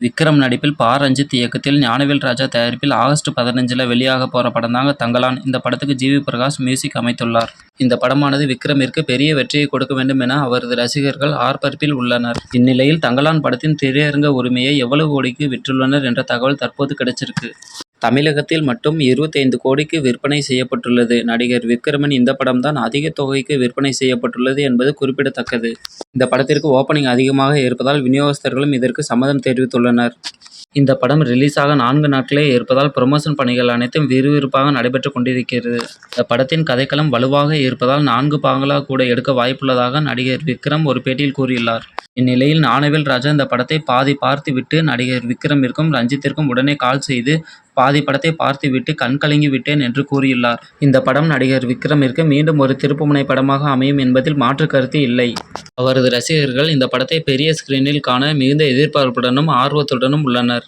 விக்ரம் நடிப்பில் பா. ரஞ்சித் இயக்கத்தில் ஞானவேல் ராஜா தயாரிப்பில் ஆகஸ்ட் 15 வெளியாக போற படம் தாங்க தங்கலான். இந்த படத்துக்கு ஜி. வி. பிரகாஷ் மியூசிக் அமைத்துள்ளார். இந்த படமானது விக்ரமிற்கு பெரிய வெற்றியை கொடுக்க வேண்டும் என அவரது ரசிகர்கள் ஆர்ப்பரிப்பில் உள்ளனர். இந்நிலையில் தங்கலான் படத்தின் திரையரங்க உரிமையை எவ்வளவு கோடிக்கு விற்றுள்ளனர் என்ற தகவல் தற்போது கிடைச்சிருக்கு. தமிழகத்தில் மட்டும் 25 கோடிக்கு விற்பனை செய்யப்பட்டுள்ளது. நடிகர் விக்ரமின் இந்த படம் தான் அதிக தொகைக்கு விற்பனை செய்யப்பட்டுள்ளது என்பது குறிப்பிடத்தக்கது. இந்த படத்திற்கு ஓப்பனிங் அதிகமாக இருப்பதால் விநியோகஸ்தர்களும் இதற்கு சம்மதம் தெரிவித்துள்ளனர். இந்த படம் ரிலீஸ் ஆக 4 நாட்களே இருப்பதால் புரமோஷன் பணிகள் அனைத்தும் விறுவிறுப்பாக நடைபெற்றுக் கொண்டிருக்கிறது. இந்த படத்தின் கதைக்களம் வலுவாக இருப்பதால் 4 பாகங்களாக கூட எடுக்க வாய்ப்புள்ளதாக நடிகர் விக்ரம் ஒரு பேட்டியில் கூறியுள்ளார். இந்நிலையில் ஞானவேல் ராஜா இந்த படத்தை பாதி பார்த்து விட்டு நடிகர் விக்ரமிற்கும் ரஞ்சித்திற்கும் உடனே கால் செய்து பாதி படத்தை பார்த்து விட்டு கண்கலங்கி விட்டேன் என்று கூறியுள்ளார். இந்த படம் நடிகர் விக்ரமிற்கு மீண்டும் ஒரு திருப்புமுனை படமாக அமையும் என்பதில் மாற்று கருத்து இல்லை. அவரது ரசிகர்கள் இந்த படத்தை பெரிய ஸ்கிரீனில் காண மிகுந்த எதிர்பார்ப்புடனும் ஆர்வத்துடனும் உள்ளனர்.